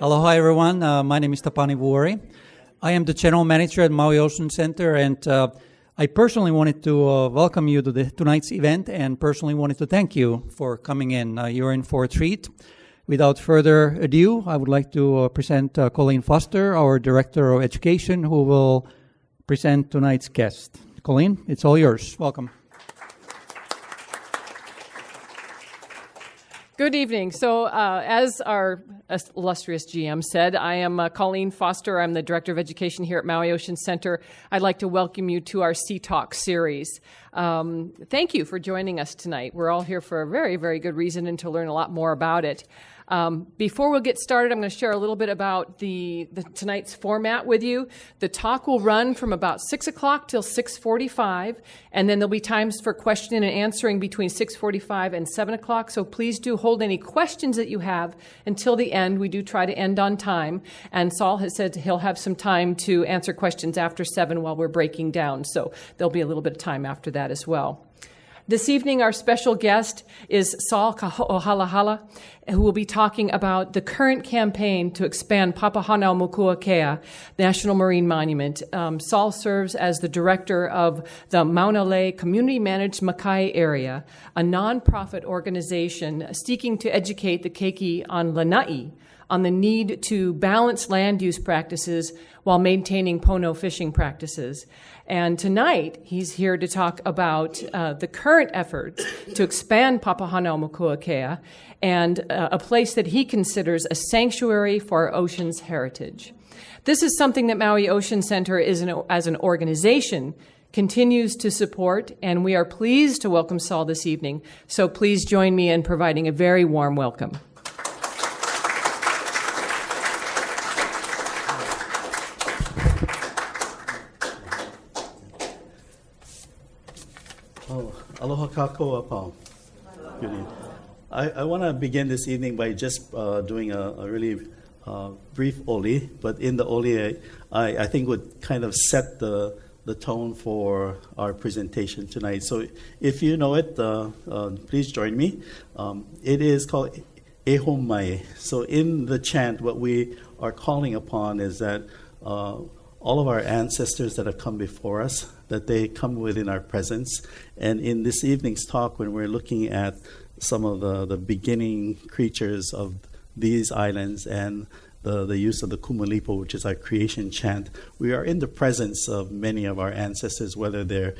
Aloha, everyone. My name is Tapani Vuori. I am the general manager at Maui Ocean Center, and I personally wanted to welcome you to tonight's event and personally wanted to thank you for coming in. You're in for a treat. Without further ado, I would like to present Colleen Foster, our Director of Education, who will present tonight's guest. Colleen, it's all yours. Welcome. Good evening. So as our illustrious GM said, I am Colleen Foster. I'm the Director of Education here at Maui Ocean Center. I'd like to welcome you to our Sea Talk series. Thank you for joining us tonight. We're all here for a very, very good reason and to learn a lot more about it. Before we'll get started, I'm going to share a little bit about tonight's format with you. The talk will run from about 6 o'clock till 6:45, and then there'll be times for questioning and answering between 6:45 and 7 o'clock. So please do hold any questions that you have until the end. We do try to end on time, and Sol has said he'll have some time to answer questions after 7 while we're breaking down. So there'll be a little bit of time after that as well. This evening, our special guest is Sol Kaho'ohalahala, who will be talking about the current campaign to expand Papahānaumokuākea National Marine Monument. Sol serves as the director of the Maunalei Community Managed Makai area, a nonprofit organization seeking to educate the keiki on Lanai on the need to balance land use practices while maintaining pono fishing practices. And tonight, he's here to talk about the current efforts to expand Papahānaumokuākea and a place that he considers a sanctuary for our ocean's heritage. This is something that Maui Ocean Center as an organization continues to support, and we are pleased to welcome Sol this evening. So please join me in providing a very warm welcome. Aloha kākou apau. Good evening. I want to begin this evening by just doing a really brief oli, but in the oli, I think would kind of set the tone for our presentation tonight. So if you know it, please join me. It is called Eho Mai. So in the chant, what we are calling upon is that all of our ancestors that have come before us, that they come within our presence. And in this evening's talk, when we're looking at some of the beginning creatures of these islands and the use of the Kumalipo, which is our creation chant, we are in the presence of many of our ancestors, whether they're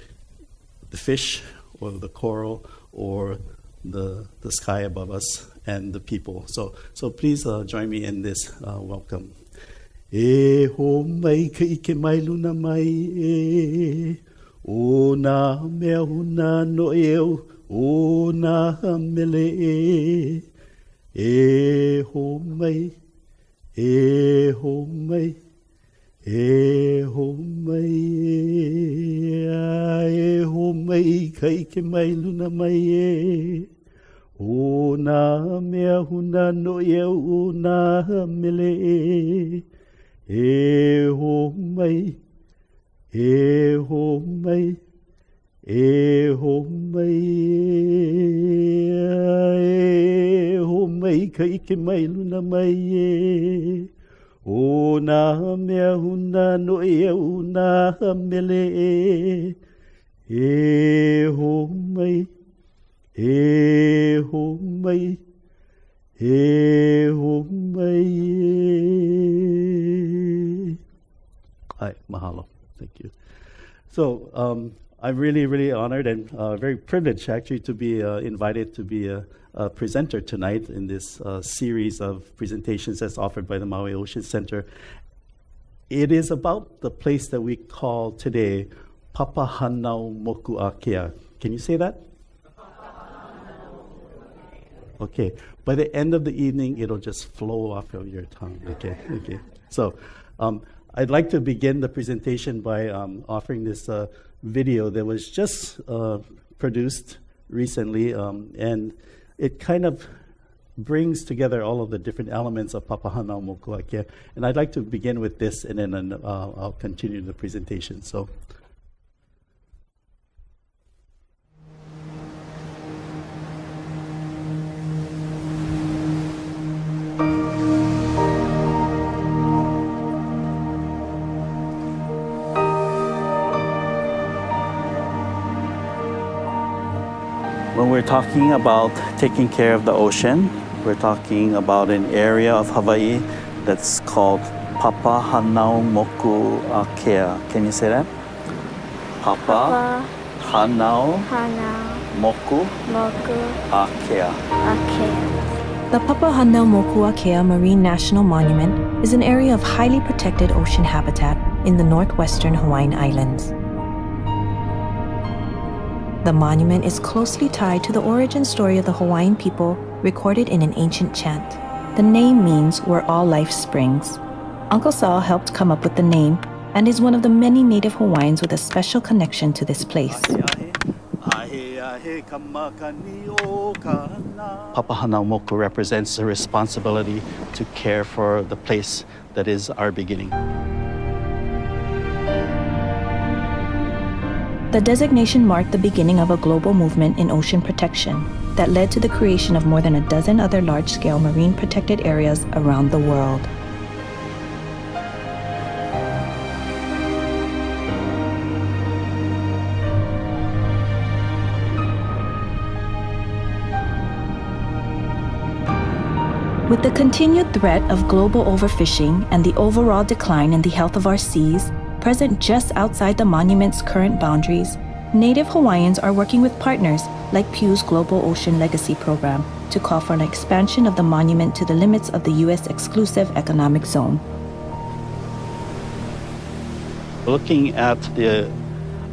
the fish or the coral or the sky above us and the people. So please join me in this welcome. E ho mai ka ike mai luna mai e o nā mea huna no eo o nā mele e ho mai e ho mai e ho mai e ho mai ka ike mai luna mai e o nā mea huna no eo o nā mele e ho mai, e ho mai, e ho mai, e ho mai ka ike mai luna mai e o nā mea huna no e o nā mele e ho mai, e ho mai, e ho mai. Hi, mahalo. Thank you. So I'm really, really honored and very privileged actually to be invited to be a presenter tonight in this series of presentations that's offered by the Maui Ocean Center. It is about the place that we call today Papahānaumokuākea. Can you say that? Okay. By the end of the evening, it'll just flow off of your tongue. Okay. Okay. So I'd like to begin the presentation by offering this video that was just produced recently, and it kind of brings together all of the different elements of Papahānaumokuākea. And I'd like to begin with this, and then I'll continue the presentation. So. we're talking about taking care of the ocean, we're talking about an area of Hawaii that's called Papahānaumokuākea. Can you say that? Papahānaumokuākea. The Papahānaumokuākea Marine National Monument is an area of highly protected ocean habitat in the northwestern Hawaiian Islands. The monument is closely tied to the origin story of the Hawaiian people recorded in an ancient chant. The name means where all life springs. Uncle Sol helped come up with the name and is one of the many native Hawaiians with a special connection to this place. Papahānaumoku represents the responsibility to care for the place that is our beginning. The designation marked the beginning of a global movement in ocean protection that led to the creation of more than a dozen other large-scale marine protected areas around the world. With the continued threat of global overfishing and the overall decline in the health of our seas, present just outside the monument's current boundaries, Native Hawaiians are working with partners like Pew's Global Ocean Legacy Program to call for an expansion of the monument to the limits of the U.S. Exclusive Economic Zone. Looking at the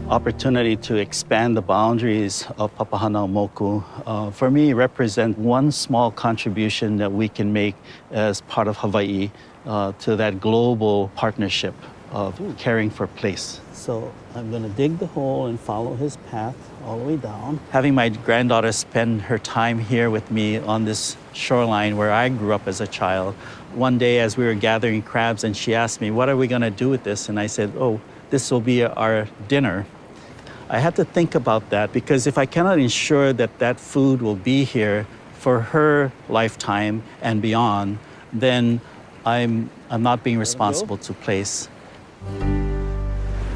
opportunity to expand the boundaries of Papahānaumoku, for me, represent one small contribution that we can make as part of Hawaii to that global partnership of caring for place. So I'm going to dig the hole and follow his path all the way down. Having my granddaughter spend her time here with me on this shoreline where I grew up as a child, one day as we were gathering crabs and she asked me, what are we going to do with this? And I said, oh, this will be our dinner. I had to think about that because if I cannot ensure that that food will be here for her lifetime and beyond, then I'm not being responsible to place.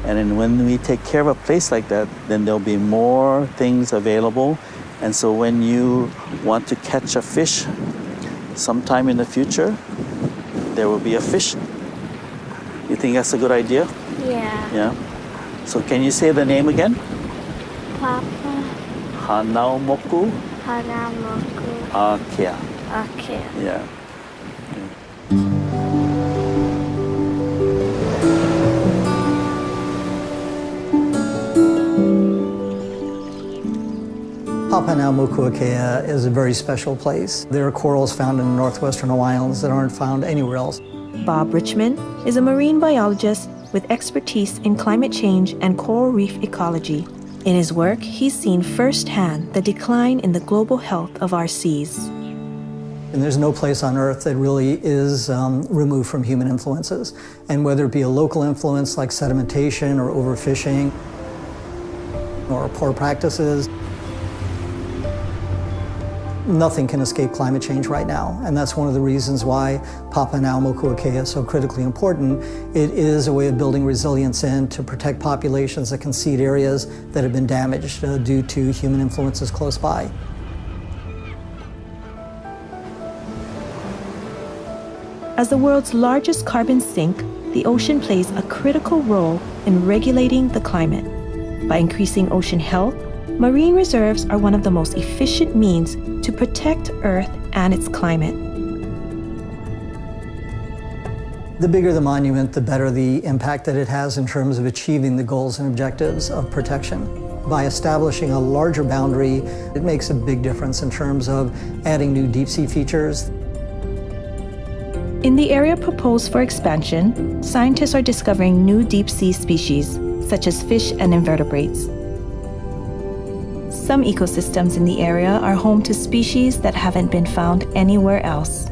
And then when we take care of a place like that, then there'll be more things available. And so when you want to catch a fish sometime in the future, there will be a fish. You think that's a good idea? Yeah. Yeah. So can you say the name again? Papahānaumokuākea. Okay. Yeah. Papahānaumokuākea is a very special place. There are corals found in the northwestern Hawaiian Islands that aren't found anywhere else. Bob Richmond is a marine biologist with expertise in climate change and coral reef ecology. In his work, he's seen firsthand the decline in the global health of our seas. And there's no place on Earth that really is removed from human influences. And whether it be a local influence like sedimentation or overfishing or poor practices, nothing can escape climate change right now. And that's one of the reasons why Papahānaumokuākea is so critically important. It is a way of building resilience in to protect populations that can seed areas that have been damaged due to human influences close by. As the world's largest carbon sink, the ocean plays a critical role in regulating the climate. By increasing ocean health, marine reserves are one of the most efficient means to protect Earth and its climate. The bigger the monument, the better the impact that it has in terms of achieving the goals and objectives of protection. By establishing a larger boundary, it makes a big difference in terms of adding new deep sea features. In the area proposed for expansion, scientists are discovering new deep sea species, such as fish and invertebrates. Some ecosystems in the area are home to species that haven't been found anywhere else.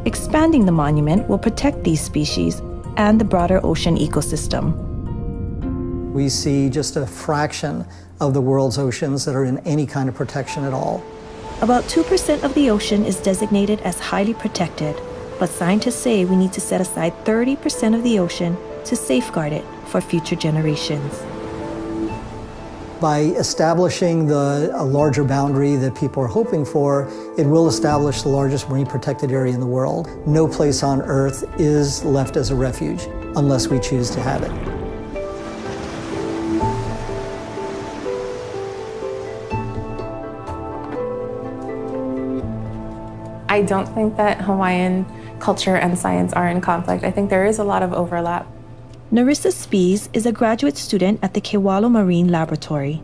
Expanding the monument will protect these species and the broader ocean ecosystem. We see just a fraction of the world's oceans that are in any kind of protection at all. About 2% of the ocean is designated as highly protected, but scientists say we need to set aside 30% of the ocean to safeguard it for future generations. By establishing a larger boundary that people are hoping for, it will establish the largest marine protected area in the world. No place on Earth is left as a refuge unless we choose to have it. I don't think that Hawaiian culture and science are in conflict. I think there is a lot of overlap. Narissa Spies is a graduate student at the Kewalo Marine Laboratory.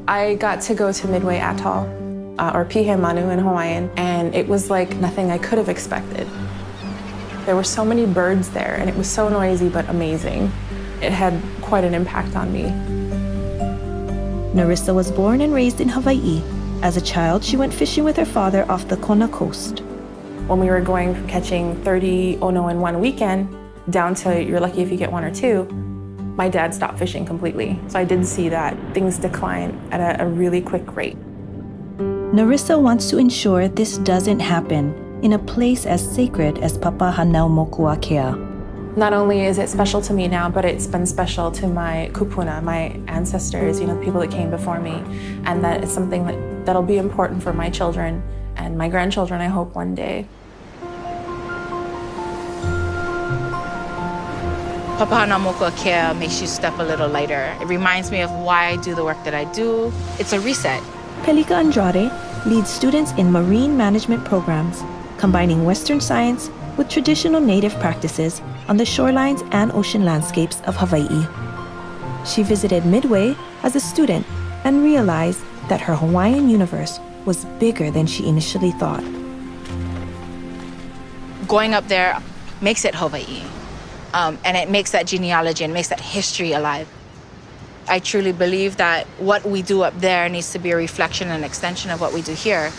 I got to go to Midway Atoll, or Pihemanu in Hawaiian, and it was like nothing I could have expected. There were so many birds there, and it was so noisy but amazing. It had quite an impact on me. Narissa was born and raised in Hawaii. As a child, she went fishing with her father off the Kona coast. When we were going from catching 30 ono in one weekend down to you're lucky if you get one or two, my dad stopped fishing completely. So I did see that things decline at a really quick rate. Narissa wants to ensure this doesn't happen in a place as sacred as Papahānaumokuākea. Not only is it special to me now, but it's been special to my kupuna, my ancestors, the people that came before me. And that is something that'll be important for my children and my grandchildren, I hope, one day. Papahānaumokuākea makes you step a little lighter. It reminds me of why I do the work that I do. It's a reset. Pelika Andrade leads students in marine management programs, combining Western science with traditional native practices on the shorelines and ocean landscapes of Hawaii. She visited Midway as a student and realized that her Hawaiian universe was bigger than she initially thought. Going up there makes it Hawaii. And it makes that genealogy and makes that history alive. I truly believe that what we do up there needs to be a reflection and extension of what we do here.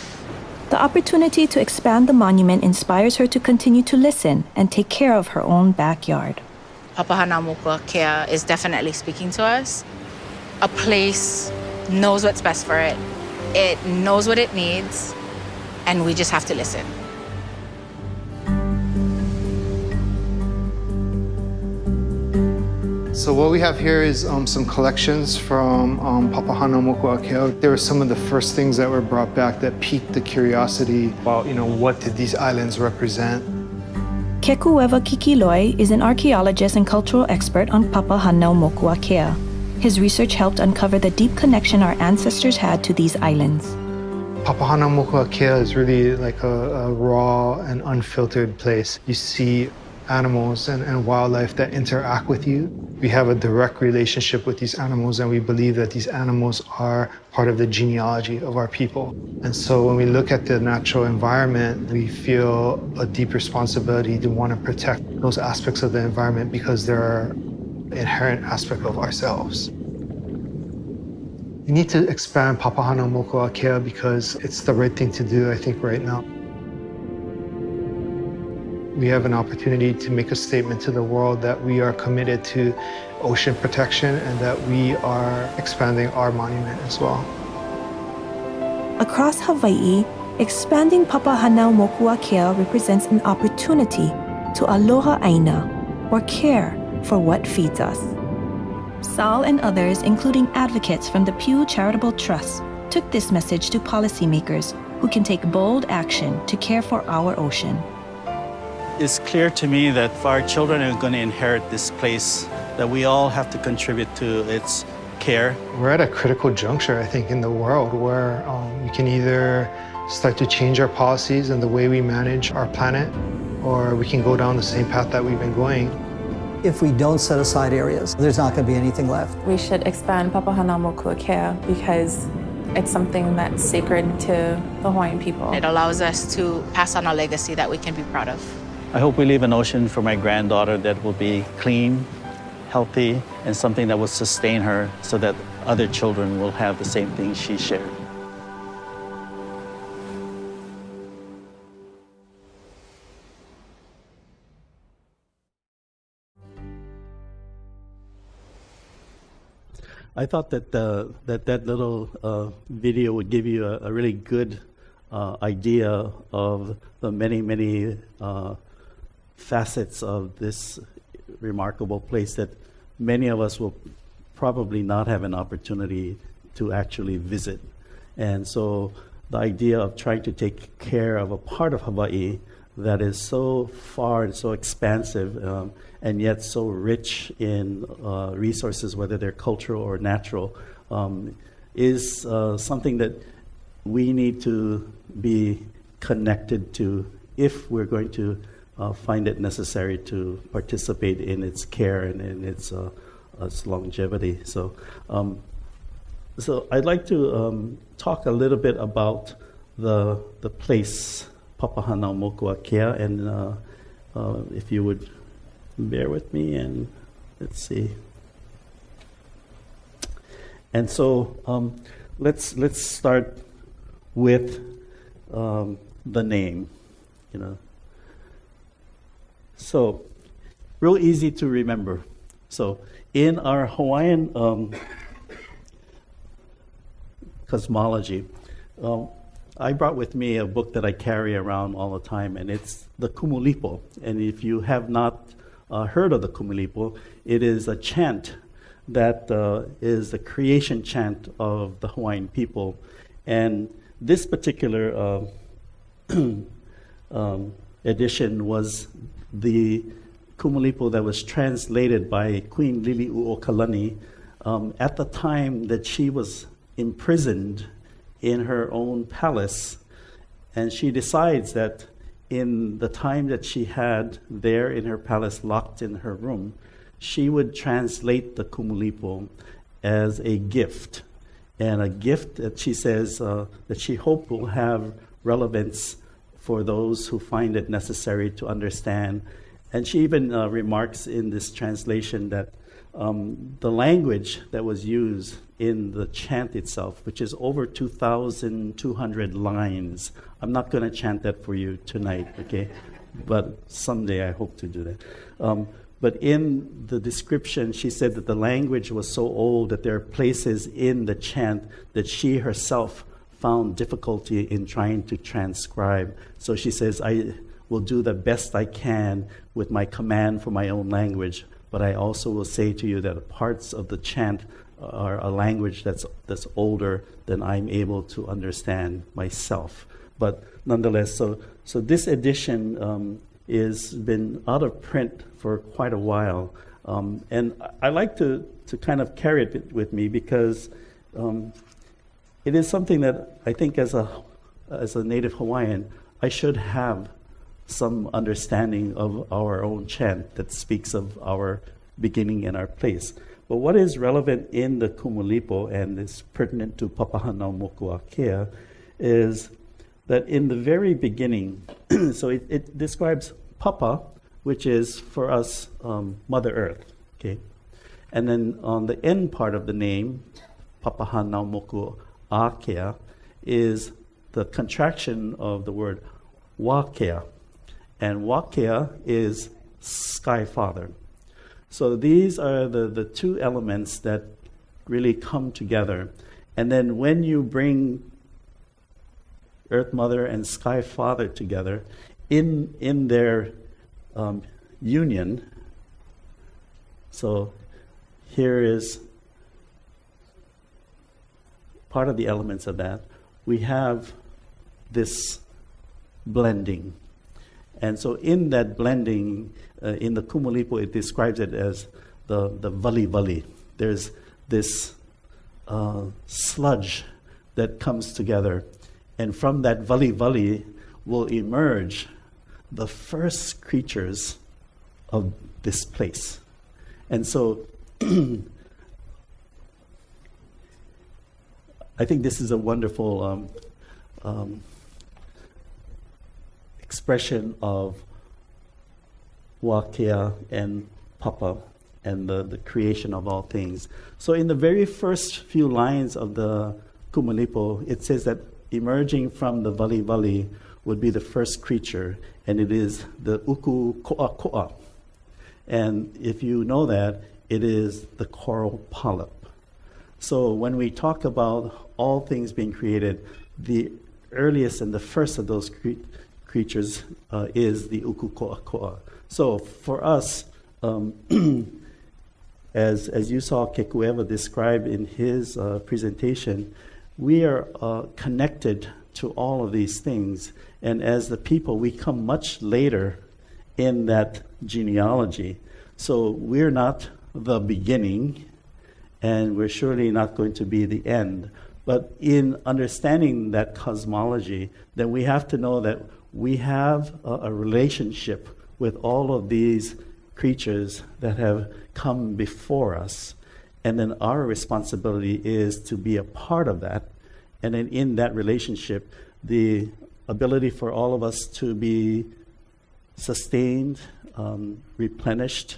The opportunity to expand the monument inspires her to continue to listen and take care of her own backyard. Papahānaumokuākea is definitely speaking to us. A place knows what's best for it. It knows what it needs, and we just have to listen. So what we have here is some collections from Papahānaumokuākea. They were some of the first things that were brought back that piqued the curiosity about, what did these islands represent? Kekuewa Kikiloi is an archaeologist and cultural expert on Papahānaumokuākea. His research helped uncover the deep connection our ancestors had to these islands. Papahānaumokuākea is really like a raw and unfiltered place. You see animals and wildlife that interact with you. We have a direct relationship with these animals, and we believe that these animals are part of the genealogy of our people. And so when we look at the natural environment, we feel a deep responsibility to want to protect those aspects of the environment because they're an inherent aspect of ourselves. We need to expand Papahānaumokuākea because it's the right thing to do, I think, right now. We have an opportunity to make a statement to the world that we are committed to ocean protection and that we are expanding our monument as well. Across Hawaii, expanding Papahānaumokuākea represents an opportunity to aloha aina, or care for what feeds us. Sol and others, including advocates from the Pew Charitable Trust, took this message to policymakers who can take bold action to care for our ocean. It's clear to me that if our children are going to inherit this place, that we all have to contribute to its care. We're at a critical juncture, I think, in the world where we can either start to change our policies and the way we manage our planet, or we can go down the same path that we've been going. If we don't set aside areas, there's not going to be anything left. We should expand Papahānaumokuākea because it's something that's sacred to the Hawaiian people. It allows us to pass on a legacy that we can be proud of. I hope we leave an ocean for my granddaughter that will be clean, healthy, and something that will sustain her so that other children will have the same thing she shared. I thought that that little video would give you a really good idea of the many facets of this remarkable place that many of us will probably not have an opportunity to actually visit. And so the idea of trying to take care of a part of Hawaii that is so far and so expansive and yet so rich in resources, whether they're cultural or natural, is something that we need to be connected to if we're going to find it necessary to participate in its care and in its longevity. So I'd like to talk a little bit about the place Papahānaumokuākea, and if you would bear with me, and let's see. And so let's start with the name, you know. So real easy to remember. So in our Hawaiian cosmology, I brought with me a book that I carry around all the time, and it's the Kumulipo. And if you have not heard of the Kumulipo, it is a chant that is the creation chant of the Hawaiian people. And this particular edition was the Kumulipo that was translated by Queen Liliuokalani at the time that she was imprisoned in her own palace, and she decides that in the time that she had there in her palace, locked in her room, she would translate the Kumulipo as a gift, and a gift that she says that she hoped will have relevance for those who find it necessary to understand. And she even remarks in this translation that the language that was used in the chant itself, which is over 2,200 lines. I'm not going to chant that for you tonight, okay? But someday I hope to do that. But in the description, she said that the language was so old that there are places in the chant that she herself found difficulty in trying to transcribe. So she says, I will do the best I can with my command for my own language, but I also will say to you that parts of the chant are a language that's older than I'm able to understand myself. But nonetheless, so this edition is been out of print for quite a while, and I like to kind of carry it with me because it is something that I think as a native Hawaiian I should have some understanding of our own chant that speaks of our beginning and our place. But what is relevant in the Kumulipo and is pertinent to Papahānaumokuākea is that in the very beginning, so it describes Papa, which is for us Mother Earth, okay? And then on the end part of the name, Papahānaumokuākea, is the contraction of the word Wakea. And Wakea is Sky Father. So these are the two elements that really come together. And then when you bring Earth Mother and Sky Father together in their union, so here is part of the elements of that. We have this blending. And so in that blending, in the Kumulipo, it describes it as the vali. There's this sludge that comes together. And from that vali will emerge the first creatures of this place. And so I think this is a wonderful expression of Wakea and Papa and the creation of all things. So in the very first few lines of the Kumulipo, it says that emerging from the vali would be the first creature, and it is the uku ko'a. And if you know that, it is the coral polyp. So when we talk about all things being created, the earliest and the first of those creatures is the uku ko'a. So for us, as you saw Kekuewa describe in his presentation, we are connected to all of these things. And as the people, we come much later in that genealogy. So we're not the beginning, and we're surely not going to be the end. But in understanding that cosmology, then we have to know that we have a relationship with all of these creatures that have come before us. And then our responsibility is to be a part of that. And then in that relationship, the ability for all of us to be sustained, replenished,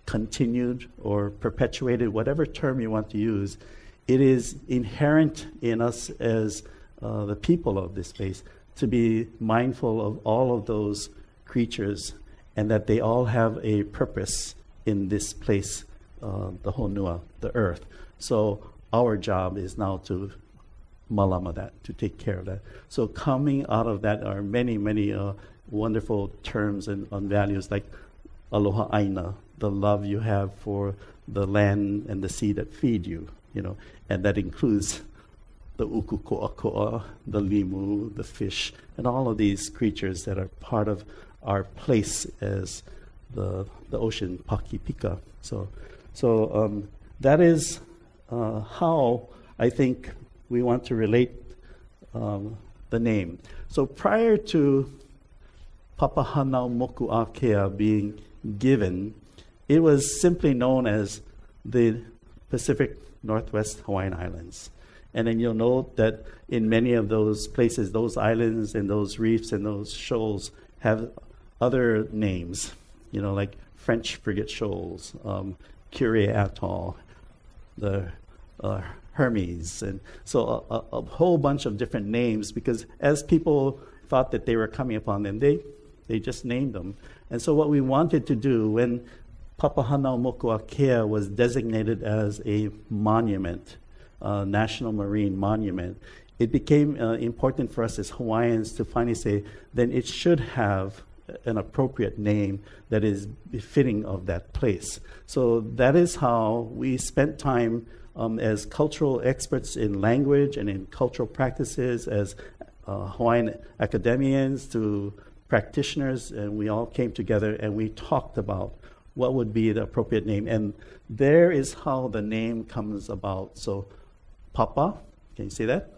continued, or perpetuated, whatever term you want to use, it is inherent in us as the people of this space to be mindful of all of those creatures and that they all have a purpose in this place, the Honua, the earth. So our job is now to malama that, to take care of that. So coming out of that are many, many wonderful terms and values like aloha aina, the love you have for the land and the sea that feed you, and that includes the uku ko'ako'a, the limu, the fish, and all of these creatures that are part of our place as the ocean Pakipika. So that is how I think we want to relate the name. So prior to Papahānaumokuākea being given, it was simply known as the Pacific Northwest Hawaiian Islands. And then you'll note that in many of those places, those islands and those reefs and those shoals have other names, like French Frigate Shoals, Curie Atoll, the Hermes. And so a whole bunch of different names, because as people thought that they were coming upon them, they just named them. And so what we wanted to do when Papahānaumokuākea was designated as a monument, national marine monument, it became important for us as Hawaiians to finally say, then it should have an appropriate name that is befitting of that place. So that is how we spent time as cultural experts in language and in cultural practices, as Hawaiian academians to practitioners, and we all came together and we talked about what would be the appropriate name. And there is how the name comes about. So Papa, can you say that?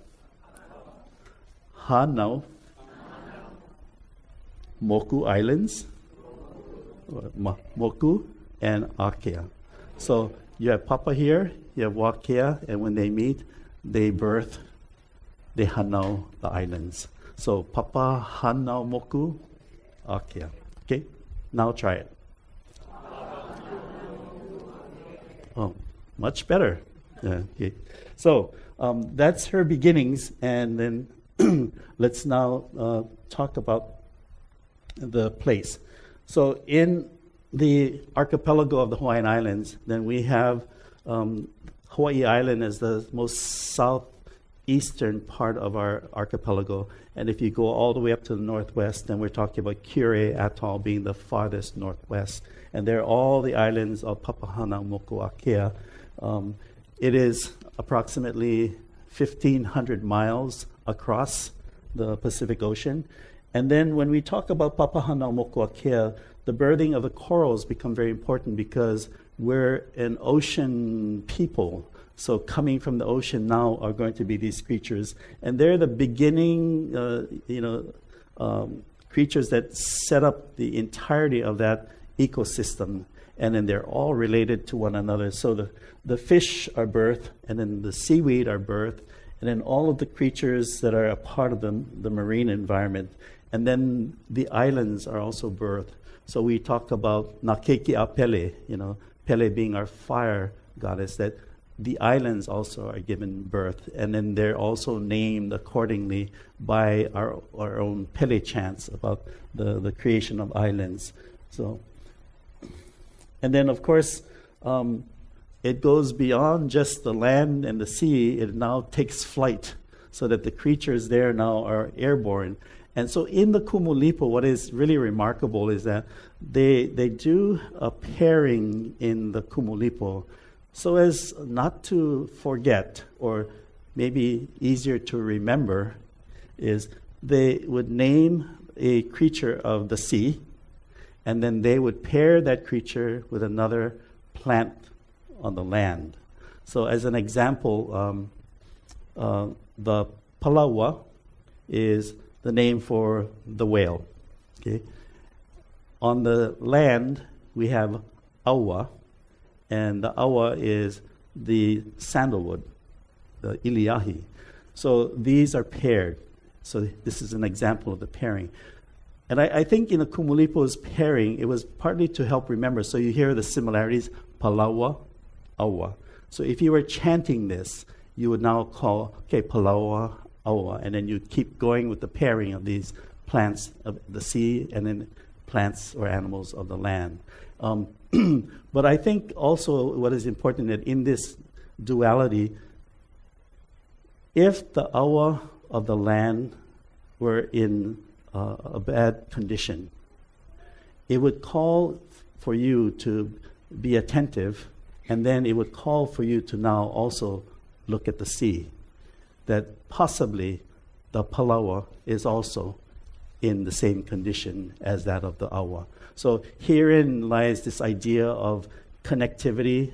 Hanau, Moku Islands, Moku, and Akea. So you have Papa here, you have Wakea, and when they meet, they birth the Hanau, the islands. So Papahānaumokuākea. Okay, now try it. Oh, much better. Yeah, okay. So that's her beginnings, and then let's now talk about the place. So in the archipelago of the Hawaiian Islands, then we have Hawaii Island as the most southeastern part of our archipelago. And if you go all the way up to the northwest, then we're talking about Curie Atoll being the farthest northwest. And there are all the islands of Papahānaumokuākea. It is approximately 1,500 miles across the Pacific Ocean. And then when we talk about Papahānaumokuākea, the birthing of the corals become very important because we're an ocean people. So coming from the ocean now are going to be these creatures. And they're the beginning, creatures that set up the entirety of that ecosystem. And then they're all related to one another. So the fish are birthed, and then the seaweed are birthed, and then all of the creatures that are a part of the marine environment. And then the islands are also birthed. So we talk about Nakeki'a Pele, Pele being our fire goddess, that the islands also are given birth. And then they're also named accordingly by our own Pele chants about the creation of islands. So, and then of course, it goes beyond just the land and the sea. It now takes flight so that the creatures there now are airborne. And so in the Kumulipo, what is really remarkable is that they do a pairing in the Kumulipo so as not to forget, or maybe easier to remember, is they would name a creature of the sea, and then they would pair that creature with another plant on the land. So as an example, the palawa is the name for the whale. Okay? On the land, we have awa, and the awa is the sandalwood, the iliahi. So these are paired. So this is an example of the pairing. And I think in the Kumulipo's pairing, it was partly to help remember. So you hear the similarities, palawa, awa. So if you were chanting this, you would now call, okay, palawa, awa, and then you'd keep going with the pairing of these plants of the sea and then plants or animals of the land. But I think also what is important that in this duality, if the awa of the land were in a bad condition, it would call for you to be attentive, and then it would call for you to now also look at the sea, that possibly the palawa is also in the same condition as that of the awa. So herein lies this idea of connectivity.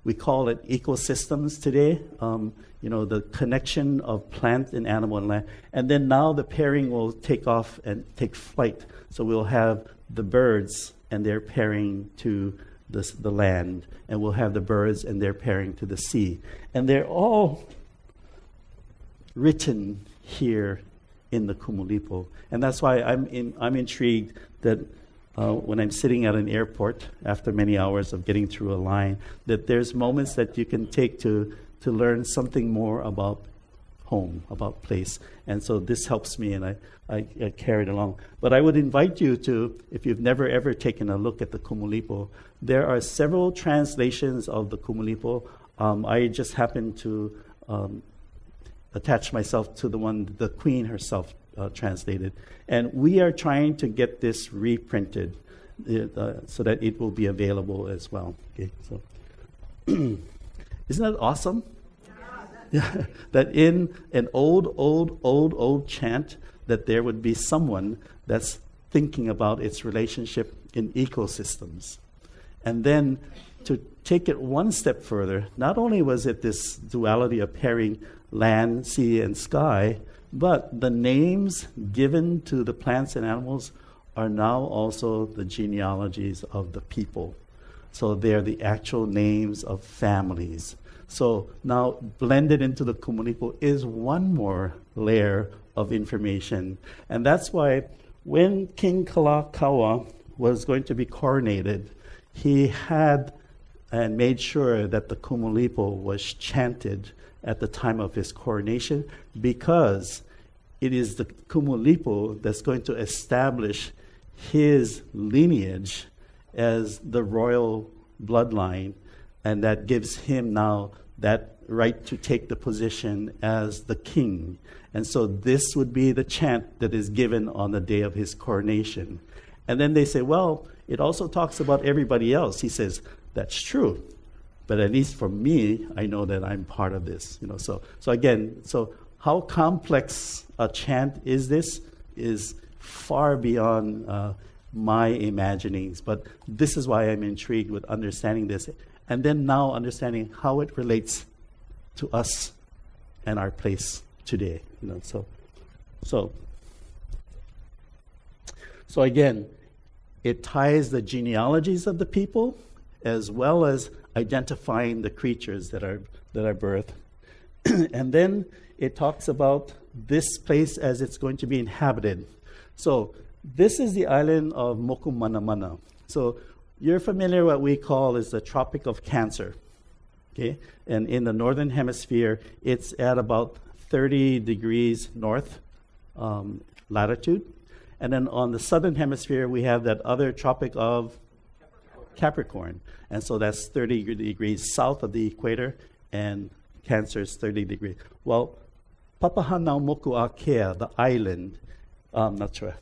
We call it ecosystems today. The connection of plant and animal and land. And then now the pairing will take off and take flight. So we'll have the birds and their pairing to the land, and we'll have the birds and their pairing to the sea. And they're all written here in the Kumulipo. And that's why I'm intrigued that when I'm sitting at an airport after many hours of getting through a line, that there's moments that you can take to learn something more about home, about place. And so this helps me, and I carry it along. But I would invite you to, if you've never ever taken a look at the Kumulipo, there are several translations of the Kumulipo. I just happened to attach myself to the one the Queen herself translated. And we are trying to get this reprinted so that it will be available as well. Okay, so isn't that awesome? Yeah, that in an old chant, that there would be someone that's thinking about its relationship in ecosystems. And then to take it one step further, not only was it this duality of pairing land, sea, and sky, but the names given to the plants and animals are now also the genealogies of the people. So they're the actual names of families. So now blended into the Kumulipo is one more layer of information. And that's why when King Kalakaua was going to be coronated, he had and made sure that the Kumulipo was chanted at the time of his coronation, because it is the Kumulipo that's going to establish his lineage as the royal bloodline, and that gives him now that right to take the position as the king. And so this would be the chant that is given on the day of his coronation. And then they say, well, it also talks about everybody else. He says, that's true, but at least for me, I know that I'm part of this. So again, how complex a chant is this is far beyond my imaginings. But this is why I'm intrigued with understanding this, and then now understanding how it relates to us and our place today. So again, it ties the genealogies of the people as well as identifying the creatures that are birthed. And then it talks about this place as it's going to be inhabited. So this is the island of Mokumanamana. So you're familiar what we call is the Tropic of Cancer. Okay? And in the northern hemisphere, it's at about 30 degrees north latitude. And then on the southern hemisphere, we have that other Tropic of Capricorn. And so that's 30 degrees south of the equator, and Cancer is 30 degrees. Well, Papahānaumokuākea, the island, not sure.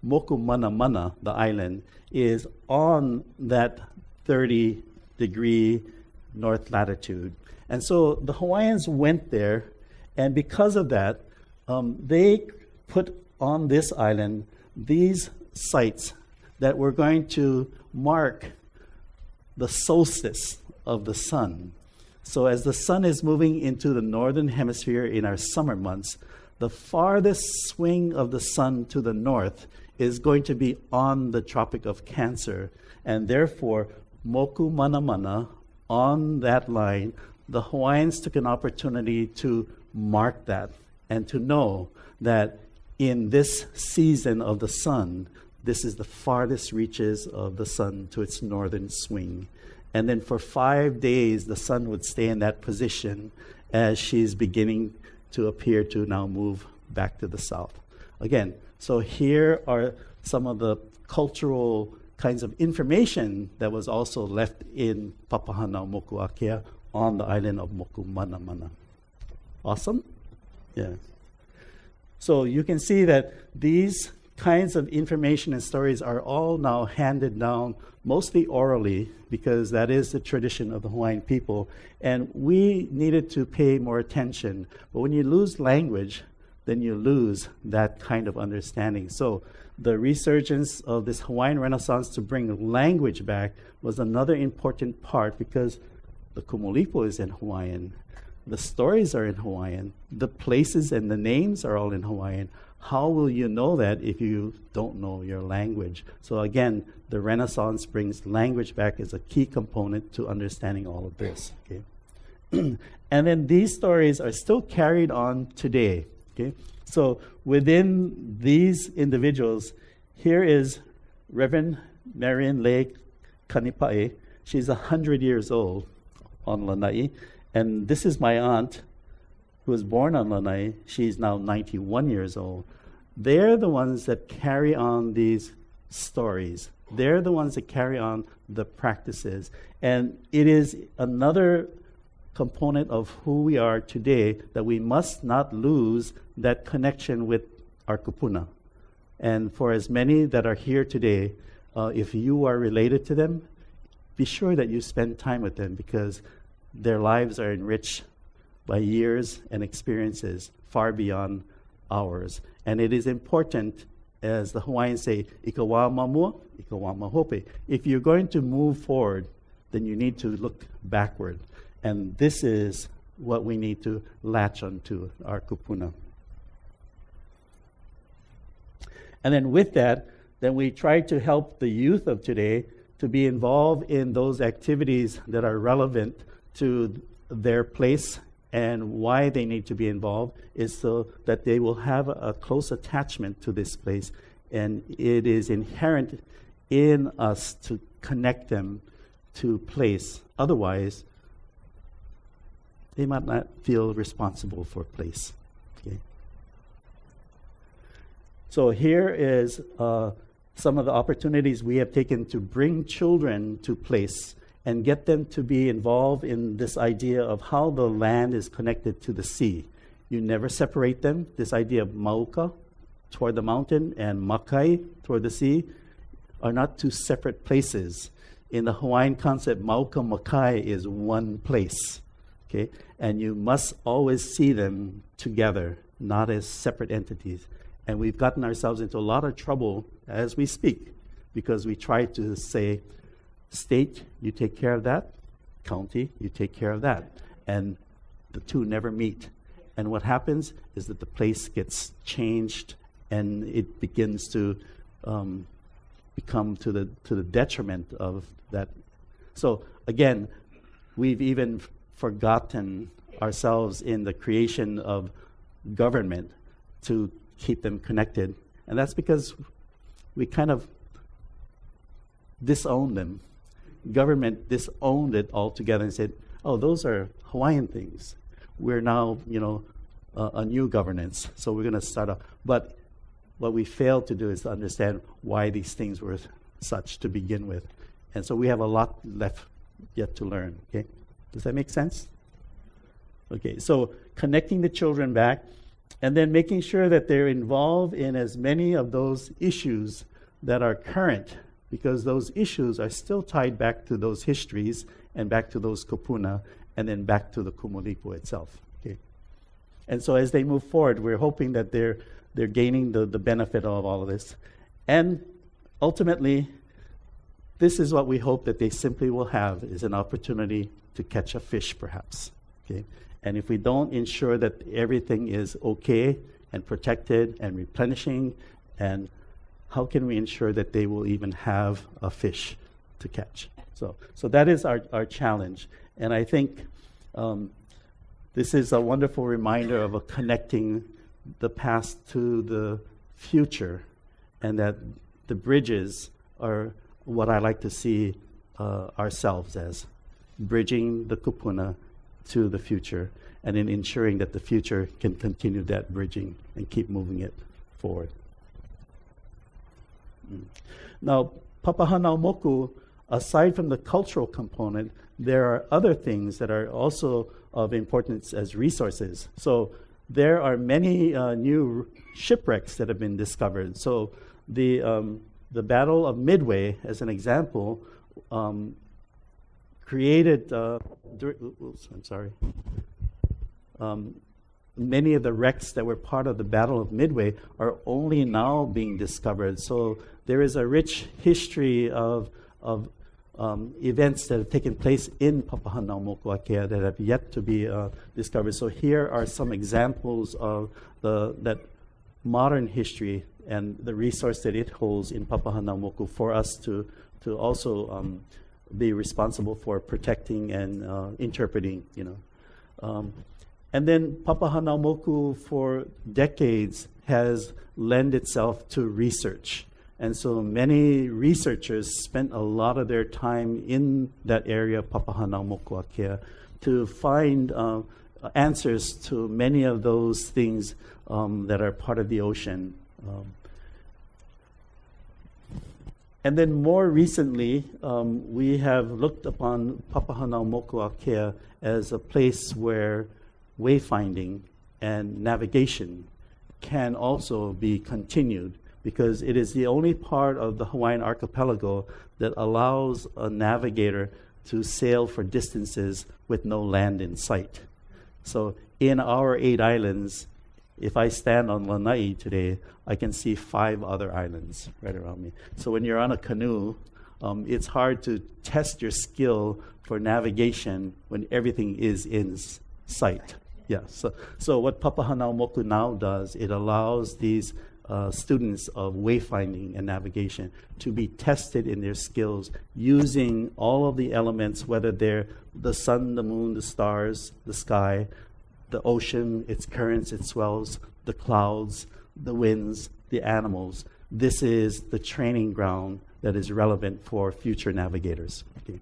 Moku-Mana-Mana, the island, is on that 30-degree north latitude. And so the Hawaiians went there, and because of that, they put on this island these sites that were going to mark the solstice of the sun. So as the sun is moving into the northern hemisphere in our summer months, the farthest swing of the sun to the north is going to be on the Tropic of Cancer. And therefore, Moku-Mana-Mana, on that line, the Hawaiians took an opportunity to mark that and to know that in this season of the sun, this is the farthest reaches of the sun to its northern swing. And then for 5 days, the sun would stay in that position as she's beginning to appear to now move back to the south. Again, so here are some of the cultural kinds of information that was also left in Papahānaumokuākea on the island of Moku-Mana-Mana. Awesome? Yeah. So you can see that these kinds of information and stories are all now handed down mostly orally, because that is the tradition of the Hawaiian people, and we needed to pay more attention. But when you lose language, then you lose that kind of understanding. So the resurgence of this Hawaiian Renaissance to bring language back was another important part, because the kumulipo is in Hawaiian, the stories are in Hawaiian, the places and the names are all in Hawaiian. How will you know that if you don't know your language? So again, the Renaissance brings language back as a key component to understanding all of this. Okay? And then these stories are still carried on today. Okay? So within these individuals, here is Reverend Marian Lei Kanipae. She's 100 years old on Lanai. And this is my aunt, who was born on Lanai. She's now 91 years old. They're the ones that carry on these stories. They're the ones that carry on the practices. And it is another component of who we are today, that we must not lose that connection with our kupuna. And for as many that are here today, if you are related to them, be sure that you spend time with them, because their lives are enriched by years and experiences far beyond ours. And it is important, as the Hawaiians say, ika wā mamua, ika wā mahope. If you're going to move forward, then you need to look backward. And this is what we need to latch onto, our kupuna. And then with that, then we try to help the youth of today to be involved in those activities that are relevant to their place, and why they need to be involved is so that they will have a close attachment to this place. And it is inherent in us to connect them to place. Otherwise, they might not feel responsible for place. Okay? So here is some of the opportunities we have taken to bring children to place and get them to be involved in this idea of how the land is connected to the sea. You never separate them. This idea of Mauka, toward the mountain, and Makai, toward the sea, are not two separate places. In the Hawaiian concept, Mauka-Makai is one place. Okay? And you must always see them together, not as separate entities. And we've gotten ourselves into a lot of trouble as we speak, because we try to say, state, you take care of that. County, you take care of that. And the two never meet. And what happens is that the place gets changed, and it begins to become to the detriment of that. So again, we've even forgotten ourselves in the creation of government to keep them connected. And that's because we kind of disown them. Government disowned it altogether and said, oh, those are Hawaiian things. We're now, a new governance, so we're going to start off. But what we failed to do is to understand why these things were such to begin with. And so we have a lot left yet to learn. Okay? Does that make sense? Okay, so connecting the children back, And then making sure that they're involved in as many of those issues that are current, because those issues are still tied back to those histories and back to those kupuna and then back to the kumulipu itself. Okay? And so as they move forward, we're hoping that they're gaining the benefit of all of this. And ultimately, this is what we hope that they simply will have, is an opportunity to catch a fish, perhaps. Okay? And if we don't ensure that everything is okay and protected and replenishing, and how can we ensure that they will even have a fish to catch? So that is our challenge. And I think this is a wonderful reminder of connecting the past to the future, and that the bridges are what I like to see ourselves as, bridging the kupuna to the future, and in ensuring that the future can continue that bridging and keep moving it forward. Now, Papahānaumoku, aside from the cultural component, there are other things that are also of importance as resources. So there are many new shipwrecks that have been discovered. So the Battle of Midway, as an example, created, many of the wrecks that were part of the Battle of Midway are only now being discovered. So there is a rich history of events that have taken place in Papahānaumokuākea that have yet to be discovered. So here are some examples of that modern history and the resource that it holds in Papahānaumoku for us to also be responsible for protecting and interpreting, And then Papahānaumoku for decades has lent itself to research. And so many researchers spent a lot of their time in that area of Papahānaumokuākea to find answers to many of those things that are part of the ocean. And then more recently, we have looked upon Papahānaumokuākea as a place where wayfinding and navigation can also be continued, because it is the only part of the Hawaiian archipelago that allows a navigator to sail for distances with no land in sight. So in our 8 islands, if I stand on Lanai today, I can see 5 other islands right around me. So when you're on a canoe, it's hard to test your skill for navigation when everything is in sight. Yeah. So what Papahānaumoku now does, it allows these students of wayfinding and navigation to be tested in their skills using all of the elements, whether they're the sun, the moon, the stars, the sky, the ocean, its currents, its swells, the clouds, the winds, the animals. This is the training ground that is relevant for future navigators. Okay.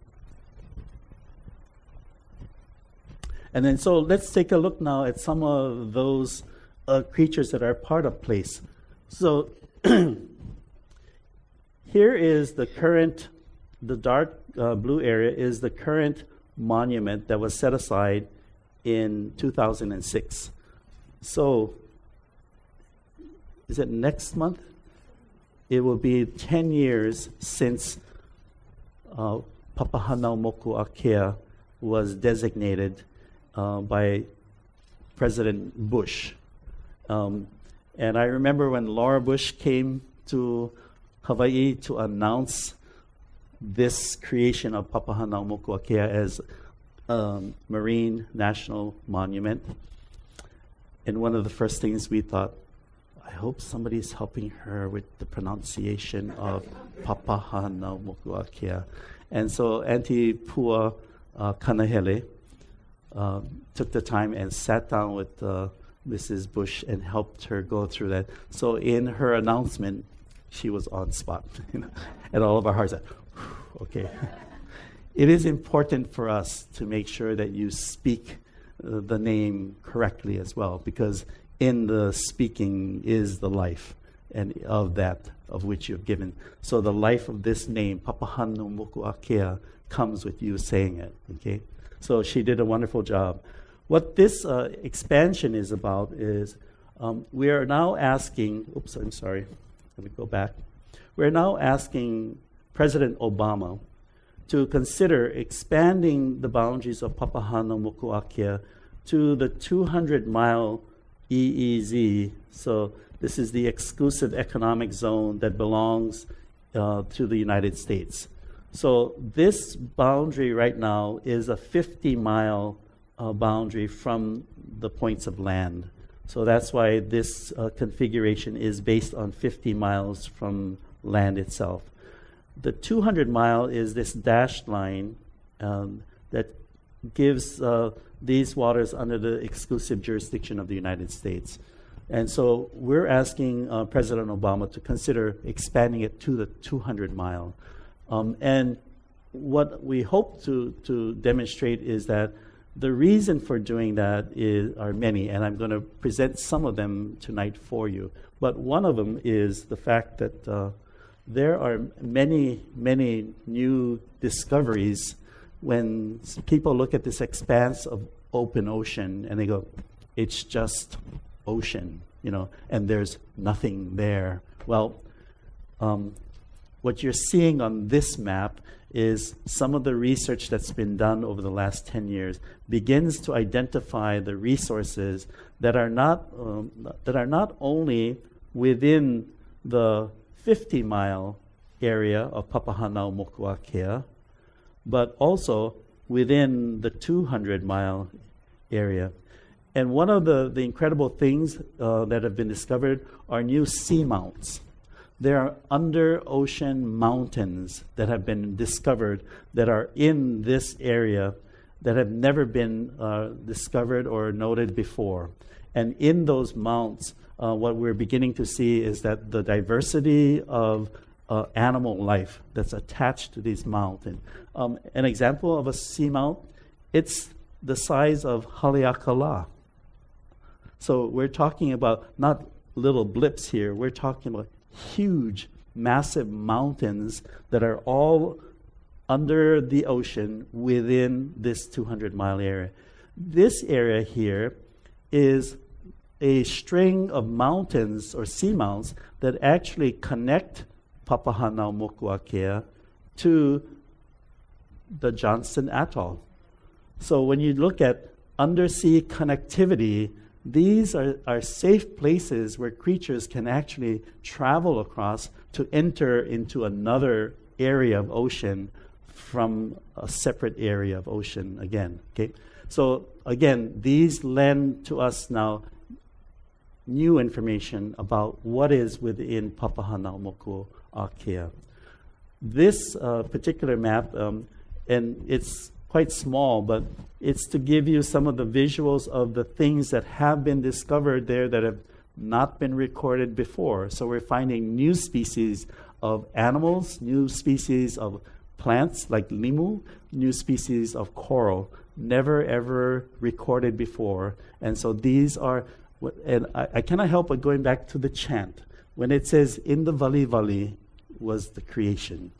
And then so let's take a look now at some of those creatures that are part of place. So here is the current, the dark blue area is the current monument that was set aside in 2006. So is it next month? It will be 10 years since Papahānaumokuākea was designated by President Bush. And I remember when Laura Bush came to Hawaii to announce this creation of Papahānaumokuākea as Marine National Monument. And one of the first things we thought, I hope somebody's helping her with the pronunciation of Papahānaumokuākea. And so Auntie Pua Kanahele took the time and sat down with Mrs. Bush and helped her go through that. So in her announcement, she was on spot. And all of our hearts said, okay. It is important for us to make sure that you speak the name correctly as well, because in the speaking is the life and of that of which you've given. So the life of this name, Papahānaumokuākea, comes with you saying it. Okay. So she did a wonderful job. What this expansion is about is We are now asking, oops, I'm sorry, let me go back. We're now asking President Obama to consider expanding the boundaries of Papahānaumokuākea to the 200-mile EEZ. So this is the exclusive economic zone that belongs to the United States. So this boundary right now is a 50-mile boundary from the points of land. So that's why this configuration is based on 50 miles from land itself. The 200-mile is this dashed line that gives these waters under the exclusive jurisdiction of the United States. And so we're asking President Obama to consider expanding it to the 200-mile. And what we hope to demonstrate is that the reason for doing that are many, and I'm going to present some of them tonight for you. But one of them is the fact that there are many, many new discoveries when people look at this expanse of open ocean and they go, it's just ocean, and there's nothing there. Well, what you're seeing on this map is some of the research that's been done over the last 10 years begins to identify the resources that are not only within the 50-mile area of Papahānaumokuākea, but also within the 200-mile area. And one of the incredible things that have been discovered are new seamounts. There are under-ocean mountains that have been discovered that are in this area that have never been discovered or noted before. And in those mounts, what we're beginning to see is that the diversity of animal life that's attached to these mountains. An example of a seamount, it's the size of Haleakala. So we're talking about not little blips here, we're talking about huge, massive mountains that are all under the ocean within this 200-mile area. This area here is a string of mountains or seamounts that actually connect Papahānaumokuākea to the Johnston Atoll. So when you look at undersea connectivity, these are safe places where creatures can actually travel across to enter into another area of ocean from a separate area of ocean again. Okay? So again, these lend to us now new information about what is within Papahānaumokuākea. This particular map, and it's quite small, but it's to give you some of the visuals of the things that have been discovered there that have not been recorded before. So we're finding new species of animals, new species of plants like limu, new species of coral, never ever recorded before. And so these are, and I cannot help but going back to the chant. When it says, in the vali vali was the creation.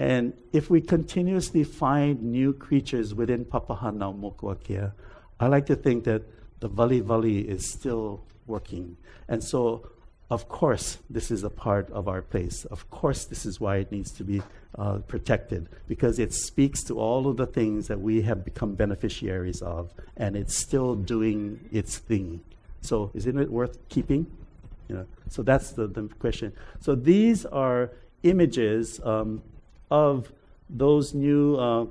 And if we continuously find new creatures within Papahānaumokuākea, I like to think that the vali vali is still working. And so, of course, this is a part of our place. Of course, this is why it needs to be protected, because it speaks to all of the things that we have become beneficiaries of, and it's still doing its thing. So isn't it worth keeping? So that's the question. So these are images of those new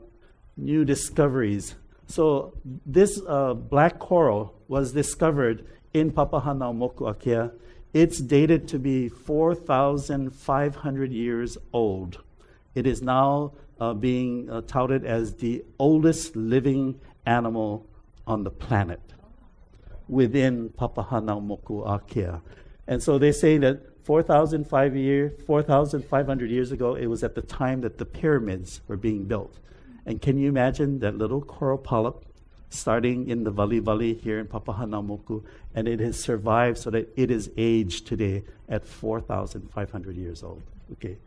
discoveries. So this black coral was discovered in Papahānaumokuākea. It's dated to be 4,500 years old. It is now being touted as the oldest living animal on the planet within Papahānaumokuākea. And so they say that 4,500 years ago, it was at the time that the pyramids were being built. And can you imagine that little coral polyp starting in the Vali Vali here in Papahānaumoku, and it has survived so that it is aged today at 4,500 years old. Okay,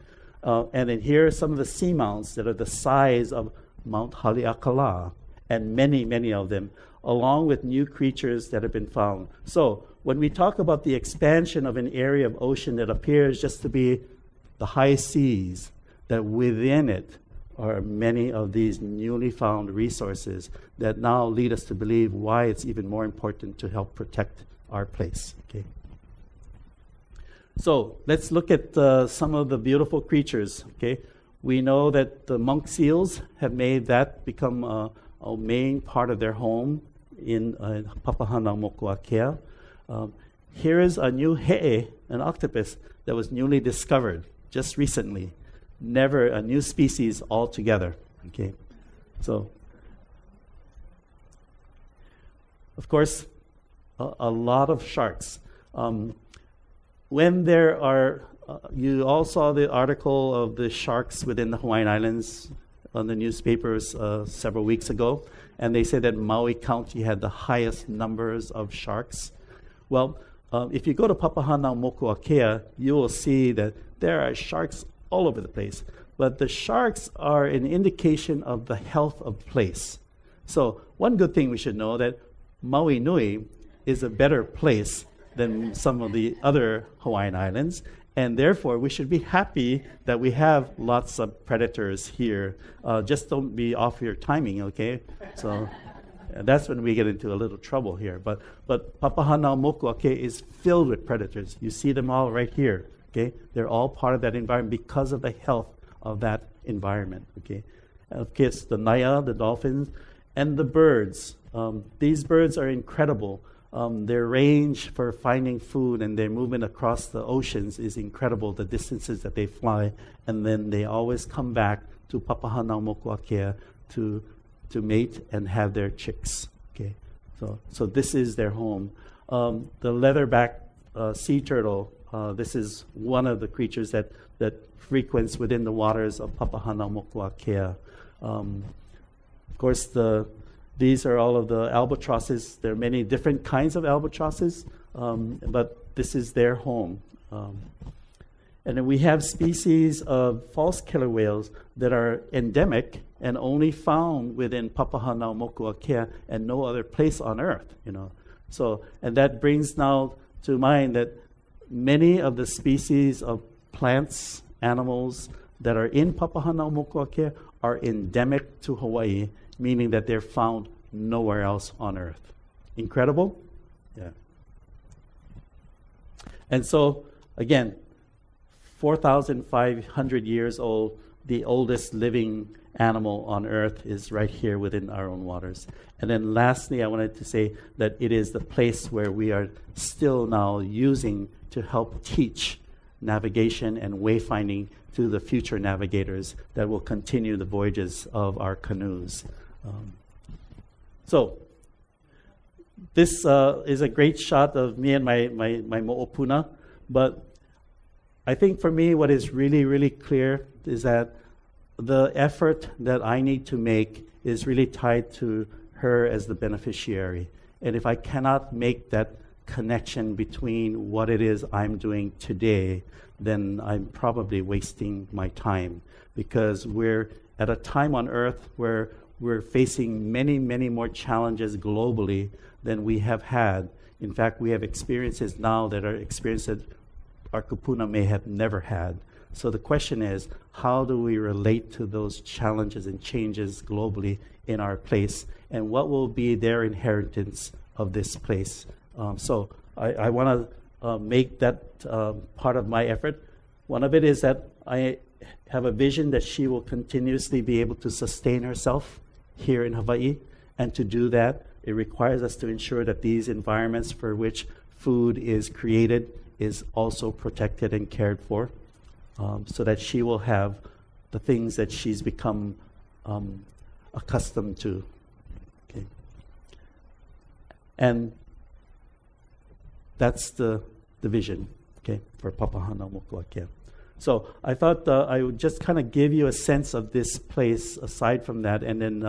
and then here are some of the seamounts that are the size of Mount Haleakala. and many, many of them, along with new creatures that have been found. So when we talk about the expansion of an area of ocean that appears just to be the high seas, that within it are many of these newly found resources that now lead us to believe why it's even more important to help protect our place. Okay. So let's look at some of the beautiful creatures. Okay, we know that the monk seals have made that become a main part of their home in Papahānaumokuākea. Here is a new he'e, an octopus that was newly discovered just recently. Never a new species altogether. Okay, so of course, a lot of sharks. When there are, you all saw the article of the sharks within the Hawaiian Islands on the newspapers several weeks ago, and they said that Maui County had the highest numbers of sharks. Well, if you go to Papahānaumokuākea, you will see that there are sharks all over the place. But the sharks are an indication of the health of the place. So one good thing we should know that Maui Nui is a better place than some of the other Hawaiian Islands, and therefore we should be happy that we have lots of predators here. Just don't be off your timing, okay? So that's when we get into a little trouble here. But Papahānaumokuākea is filled with predators. You see them all right here, okay? They're all part of that environment because of the health of that environment, okay? And of course, the naya, the dolphins, and the birds. These birds are incredible. Their range for finding food and their movement across the oceans is incredible, the distances that they fly, and then they always come back to Papahānaumokuākea to mate and have their chicks. Okay, so this is their home. The leatherback sea turtle, this is one of the creatures that frequents within the waters of Papahānaumokuākea. Of course, these are all of the albatrosses. There are many different kinds of albatrosses, but this is their home. And then we have species of false killer whales that are endemic and only found within Papahānaumokuākea and no other place on Earth. So, and that brings now to mind that many of the species of plants, animals that are in Papahānaumokuākea are endemic to Hawaii, meaning that they're found nowhere else on Earth. Incredible? Yeah. And so, again, 4,500 years old, the oldest living animal on Earth is right here within our own waters. And then lastly, I wanted to say that it is the place where we are still now using to help teach navigation and wayfinding to the future navigators that will continue the voyages of our canoes. So this is a great shot of me and my mo'opuna, but I think for me what is really, really clear is that the effort that I need to make is really tied to her as the beneficiary. And if I cannot make that connection between what it is I'm doing today, then I'm probably wasting my time, because we're at a time on Earth where we're facing many, many more challenges globally than we have had. In fact, we have experiences now that are experiences that our kupuna may have never had. So the question is, how do we relate to those challenges and changes globally in our place, and what will be their inheritance of this place? So I want to make that part of my effort. One of it is that I have a vision that she will continuously be able to sustain herself here in Hawaii, and to do that, it requires us to ensure that these environments for which food is created is also protected and cared for, so that she will have the things that she's become accustomed to. Okay. And that's the vision, okay, for Papahānaumokuākea. So I thought I would just kind of give you a sense of this place aside from that, and then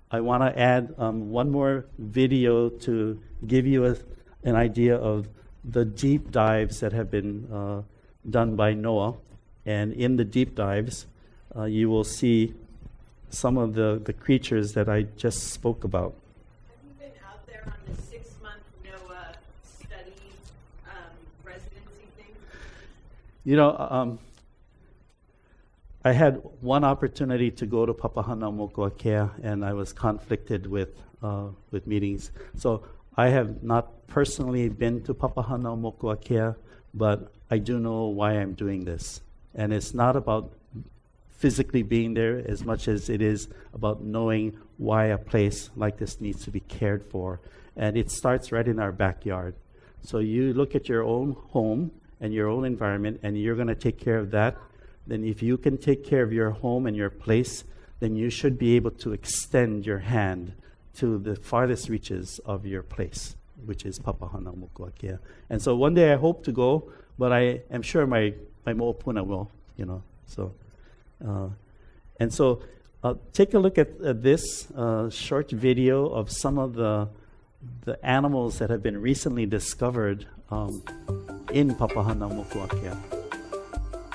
I want to add one more video to give you an idea of the deep dives that have been done by NOAA. And in the deep dives, you will see some of the creatures that I just spoke about. Have you been out there on the 6-month NOAA study residency thing? You know, I had one opportunity to go to Papahānaumokuākea, and I was conflicted with meetings. So I have not personally been to Papahānaumokuākea, but I do know why I'm doing this. And it's not about physically being there as much as it is about knowing why a place like this needs to be cared for. And it starts right in our backyard. So you look at your own home and your own environment, and you're going to take care of that. Then if you can take care of your home and your place, then you should be able to extend your hand to the farthest reaches of your place, which is Papahānaumokuākea. And so one day I hope to go, but I am sure my mo'opuna will, you know. So, and so take a look at this short video of some of the animals that have been recently discovered in Papahānaumokuākea.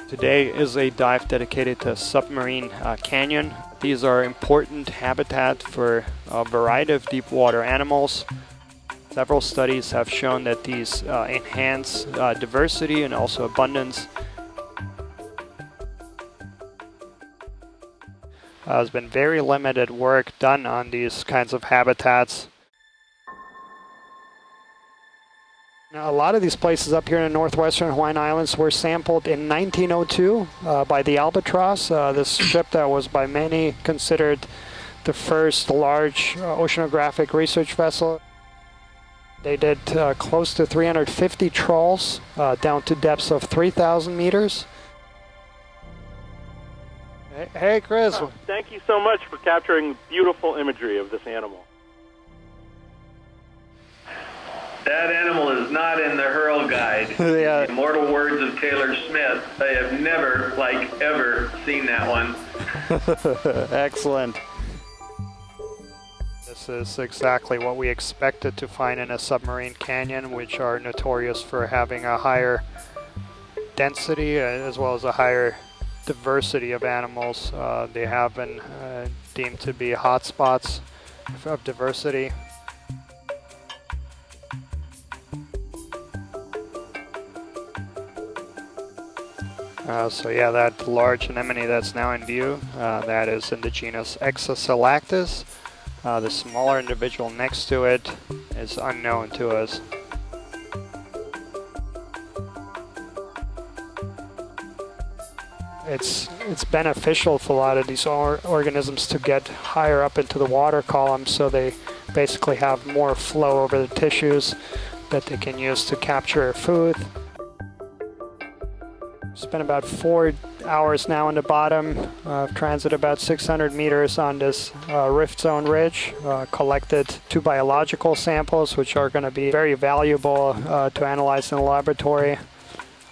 Today is a dive dedicated to submarine canyon. These are important habitat for a variety of deep water animals. Several studies have shown that these enhance diversity and also abundance. There's been very limited work done on these kinds of habitats. Now, a lot of these places up here in the northwestern Hawaiian Islands were sampled in 1902 by the Albatross, this ship that was by many considered the first large oceanographic research vessel. They did close to 350 trawls down to depths of 3,000 meters. Hey, Chris. Thank you so much for capturing beautiful imagery of this animal. That animal is not in the Hurl Guide. Yeah. The immortal words of Taylor Smith. I have never, ever seen that one. Excellent. This is exactly what we expected to find in a submarine canyon, which are notorious for having a higher density as well as a higher diversity of animals. They have been deemed to be hotspots of diversity. So yeah, that large anemone that's now in view, that is in the genus Exosalactus. The smaller individual next to it is unknown to us. It's beneficial for a lot of these organisms to get higher up into the water column, so they basically have more flow over the tissues that they can use to capture food. Spent about 4 hours now on the bottom. Transit about 600 meters on this rift zone ridge. Collected 2 biological samples, which are going to be very valuable to analyze in the laboratory.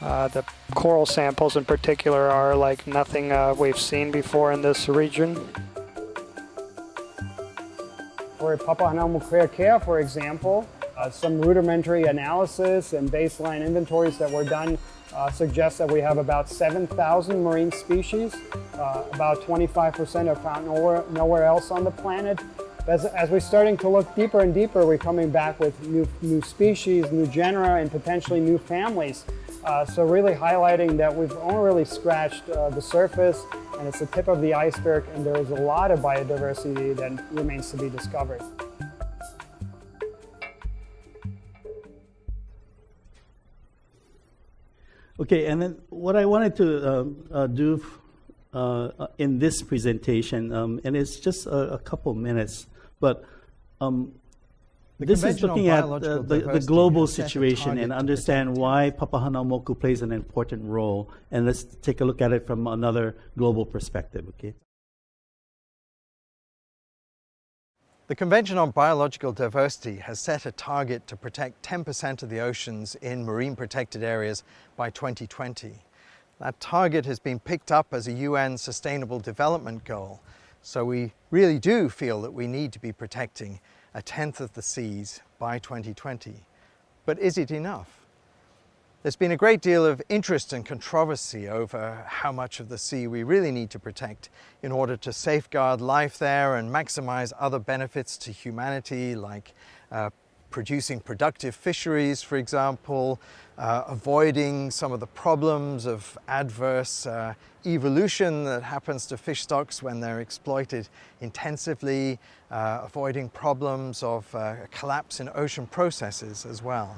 The coral samples in particular are like nothing we've seen before in this region. For Papahānaumokuākea, for example, some rudimentary analysis and baseline inventories that were done suggest that we have about 7,000 marine species. About 25% are found nowhere else on the planet. As we're starting to look deeper and deeper, we're coming back with new species, new genera, and potentially new families. So really highlighting that we've only really scratched the surface, and it's the tip of the iceberg, and there is a lot of biodiversity that remains to be discovered. Okay, and then what I wanted to do in this presentation, and it's just a couple minutes, but this is looking at the global situation and understand why Papahānaumoku plays an important role, and let's take a look at it from another global perspective, okay? The Convention on Biological Diversity has set a target to protect 10% of the oceans in marine protected areas by 2020. That target has been picked up as a UN Sustainable Development Goal, so we really do feel that we need to be protecting 1/10 of the seas by 2020. But is it enough? There's been a great deal of interest and controversy over how much of the sea we really need to protect in order to safeguard life there and maximize other benefits to humanity, like producing productive fisheries, for example, avoiding some of the problems of adverse evolution that happens to fish stocks when they're exploited intensively, avoiding problems of collapse in ocean processes as well.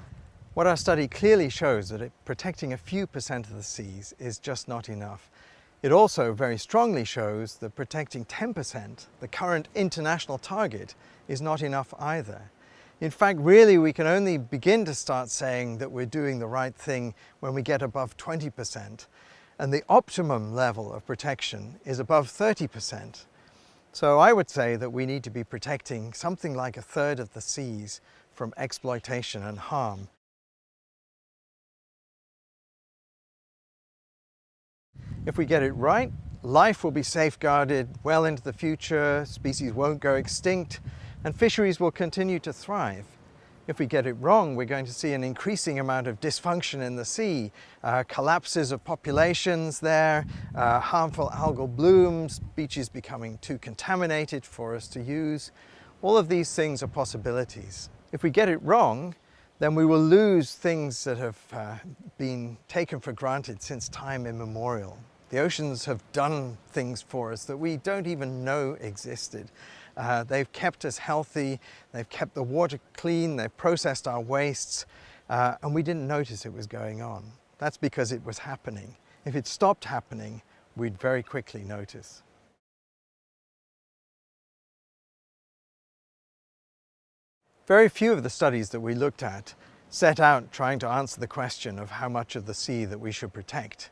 What our study clearly shows that protecting a few percent of the seas is just not enough. It also very strongly shows that protecting 10%, the current international target, is not enough either. In fact, really, we can only begin to start saying that we're doing the right thing when we get above 20%, and the optimum level of protection is above 30%. So I would say that we need to be protecting something like a third of the seas from exploitation and harm. If we get it right, life will be safeguarded well into the future, species won't go extinct, and fisheries will continue to thrive. If we get it wrong, we're going to see an increasing amount of dysfunction in the sea, collapses of populations there, harmful algal blooms, beaches becoming too contaminated for us to use. All of these things are possibilities. If we get it wrong, then we will lose things that have been taken for granted since time immemorial. The oceans have done things for us that we don't even know existed. They've kept us healthy, they've kept the water clean, they've processed our wastes, and we didn't notice it was going on. That's because it was happening. If it stopped happening, we'd very quickly notice. Very few of the studies that we looked at set out trying to answer the question of how much of the sea that we should protect.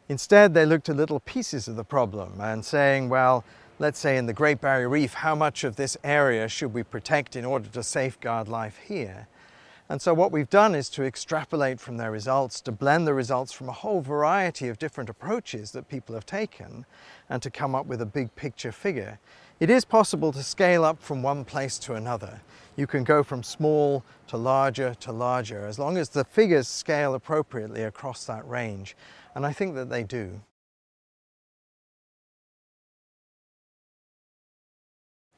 Instead, they looked at little pieces of the problem and saying, well, let's say in the Great Barrier Reef, how much of this area should we protect in order to safeguard life here? And so what we've done is to extrapolate from their results, to blend the results from a whole variety of different approaches that people have taken, and to come up with a big picture figure. It is possible to scale up from one place to another. You can go from small to larger, as long as the figures scale appropriately across that range. And I think that they do.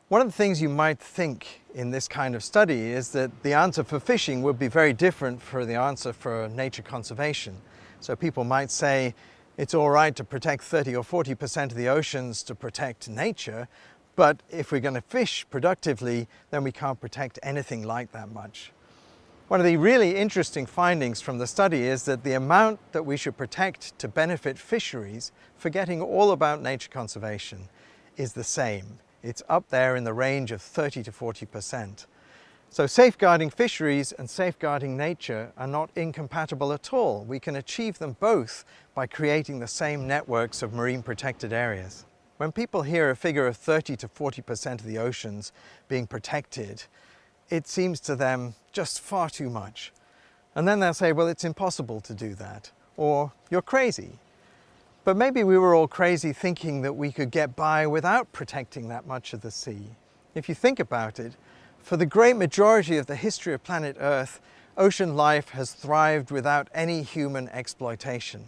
One of the things you might think in this kind of study is that the answer for fishing would be very different from the answer for nature conservation. So people might say it's all right to protect 30 or 40% of the oceans to protect nature, but if we're going to fish productively, then we can't protect anything like that much. One of the really interesting findings from the study is that the amount that we should protect to benefit fisheries, forgetting all about nature conservation, is the same. It's up there in the range of 30 to 40%. So safeguarding fisheries and safeguarding nature are not incompatible at all. We can achieve them both by creating the same networks of marine protected areas. When people hear a figure of 30 to 40% of the oceans being protected, it seems to them just far too much. And then they'll say, well, it's impossible to do that, or you're crazy. But maybe we were all crazy thinking that we could get by without protecting that much of the sea. If you think about it, for the great majority of the history of planet Earth, ocean life has thrived without any human exploitation.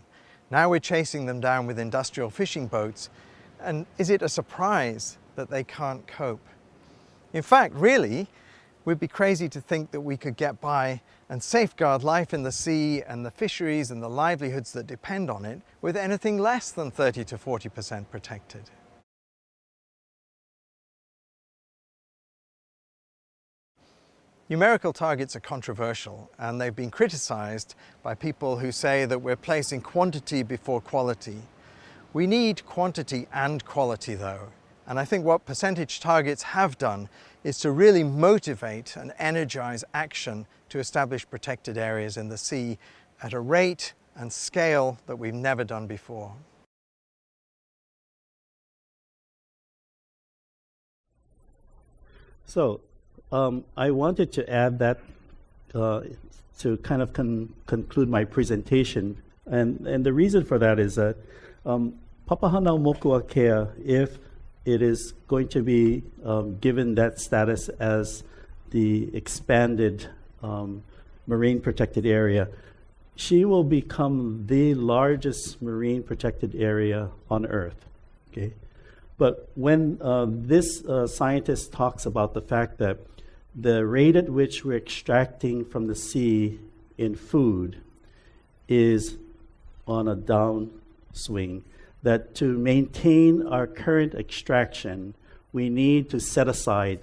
Now we're chasing them down with industrial fishing boats, and is it a surprise that they can't cope? In fact, really, we'd be crazy to think that we could get by and safeguard life in the sea and the fisheries and the livelihoods that depend on it with anything less than 30 to 40% protected. Numerical targets are controversial, and they've been criticized by people who say that we're placing quantity before quality. We need quantity and quality though, and I think what percentage targets have done is to really motivate and energize action to establish protected areas in the sea at a rate and scale that we've never done before. So I wanted to add that to kind of conclude my presentation. And the reason for that is that Papahānaumokuākea, if it is going to be given that status as the expanded marine protected area, she will become the largest marine protected area on Earth. Okay, but when this scientist talks about the fact that the rate at which we're extracting from the sea in food is on a downswing, that to maintain our current extraction, we need to set aside,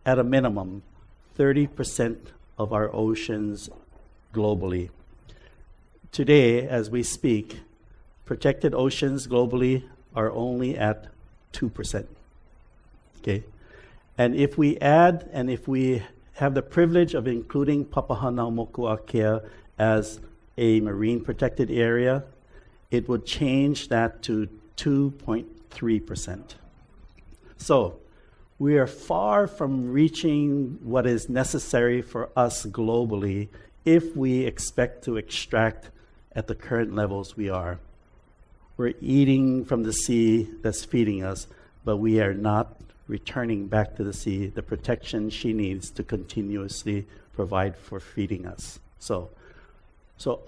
at a minimum, 30% of our oceans globally. Today, as we speak, protected oceans globally are only at 2%. Okay? And if we add, and if we have the privilege of including Papahānaumokuākea as a marine protected area, it would change that to 2.3%. So we are far from reaching what is necessary for us globally if we expect to extract at the current levels we are. We're eating from the sea that's feeding us, but we are not returning back to the sea the protection she needs to continuously provide for feeding us. So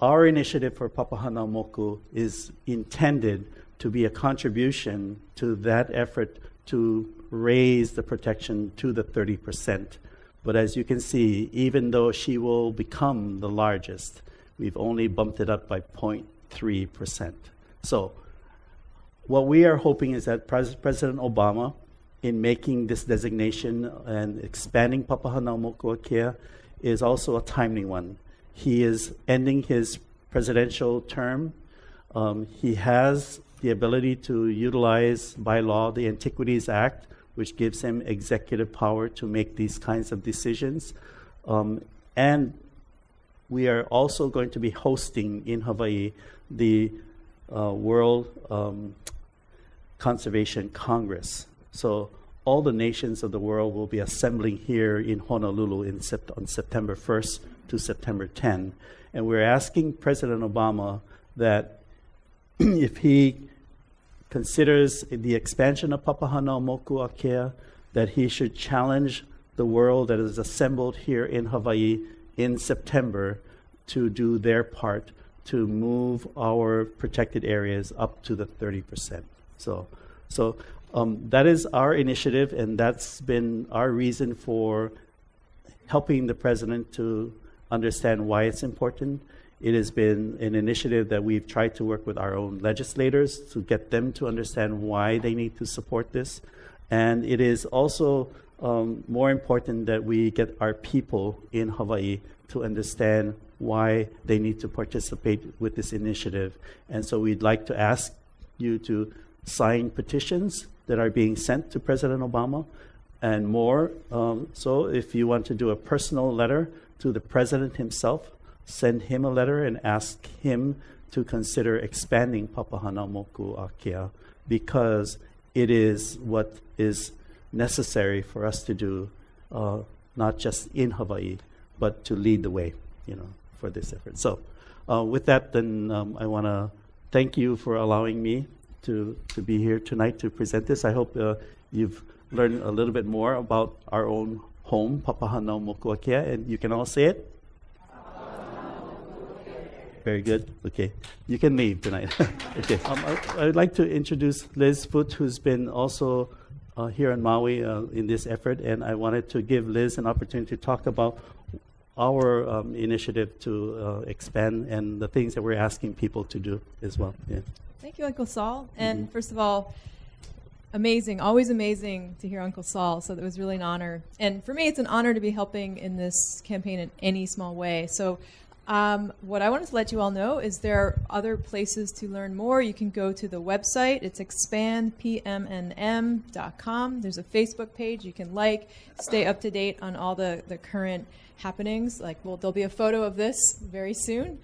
our initiative for Papahānaumoku is intended to be a contribution to that effort to raise the protection to the 30%. But as you can see, even though she will become the largest, we've only bumped it up by 0.3%. So what we are hoping is that President Obama, in making this designation and expanding Papahānaumokuākea, is also a timely one. He is ending his presidential term. He has the ability to utilize by law the Antiquities Act, which gives him executive power to make these kinds of decisions. And we are also going to be hosting in Hawaii the World Conservation Congress. So all the nations of the world will be assembling here in Honolulu on September 1st to September 10. And we're asking President Obama that if he considers the expansion of Papahānaumokuākea, that he should challenge the world that is assembled here in Hawaii in September to do their part to move our protected areas up to the 30%. So that is our initiative, and that's been our reason for helping the president to understand why it's important. It has been an initiative that we've tried to work with our own legislators to get them to understand why they need to support this. And it is also more important that we get our people in Hawaii to understand why they need to participate with this initiative. And so we'd like to ask you to sign petitions that are being sent to President Obama and more. So if you want to do a personal letter to the president himself, send him a letter and ask him to consider expanding Papahānaumokuākea, because it is what is necessary for us to do, not just in Hawaii, but to lead the way, for this effort. So with that, then I want to thank you for allowing me to be here tonight to present this. I hope you've learned a little bit more about our own home, Papahānaumokuākea, and you can all say it? Very good. Okay. You can leave tonight. Okay. I'd like to introduce Liz Foote, who's been also here in Maui in this effort, and I wanted to give Liz an opportunity to talk about our initiative to expand and the things that we're asking people to do as well. Yeah. Thank you, Uncle Sol. And first of all, amazing, always amazing to hear Uncle Sol. So that was really an honor. And for me, it's an honor to be helping in this campaign in any small way. So what I wanted to let you all know is there are other places to learn more. You can go to the website. It's expandpmnm.com. There's a Facebook page you can stay up to date on all the current happenings. There'll be a photo of this very soon.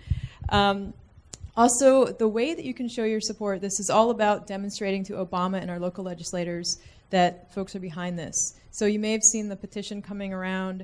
Also, the way that you can show your support, this is all about demonstrating to Obama and our local legislators that folks are behind this. So you may have seen the petition coming around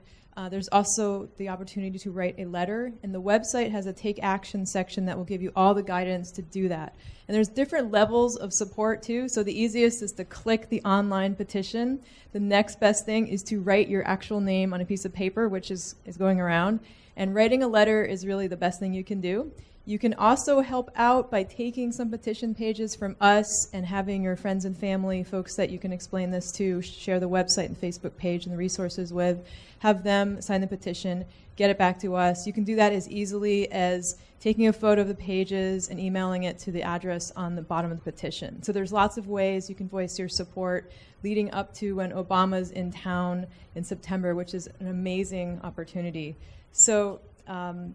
There's also the opportunity to write a letter, and the website has a take action section that will give you all the guidance to do that. And there's different levels of support too, so the easiest is to click the online petition. The next best thing is to write your actual name on a piece of paper, which is going around, and writing a letter is really the best thing you can do. You can also help out by taking some petition pages from us and having your friends and family, folks that you can explain this to, share the website and Facebook page and the resources with, have them sign the petition, get it back to us. You can do that as easily as taking a photo of the pages and emailing it to the address on the bottom of the petition. So there's lots of ways you can voice your support leading up to when Obama's in town in September, which is an amazing opportunity. So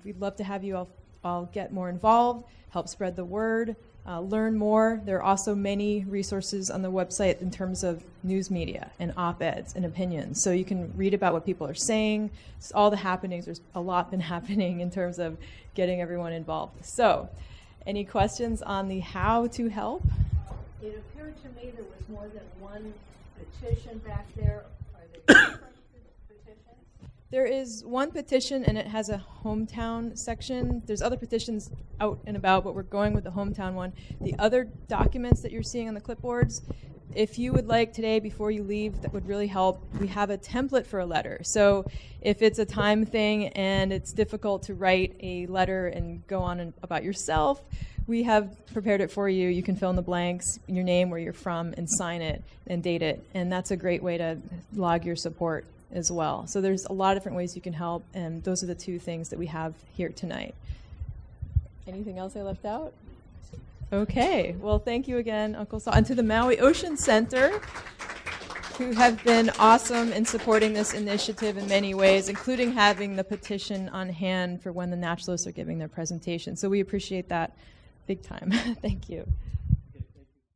we'd love to have you all get more involved, help spread the word, learn more. There are also many resources on the website in terms of news media and op-eds and opinions. So you can read about what people are saying, just all the happenings. There's a lot been happening in terms of getting everyone involved. So any questions on the how to help? It appeared to me there was more than one petition back there. Are there different petitions? There is one petition, and it has a hometown section. There's other petitions out and about, but we're going with the hometown one. The other documents that you're seeing on the clipboards, if you would like today, before you leave, that would really help. We have a template for a letter. So if it's a time thing and it's difficult to write a letter and go on about yourself, we have prepared it for you. You can fill in the blanks, your name, where you're from, and sign it and date it. And that's a great way to log your support as well. So there's a lot of different ways you can help, and those are the two things that we have here tonight. Anything else I left out? Okay, well, thank you again, Uncle Sol, and to the Maui Ocean Center, who have been awesome in supporting this initiative in many ways, including having the petition on hand for when the naturalists are giving their presentation. So we appreciate that big time. Thank you.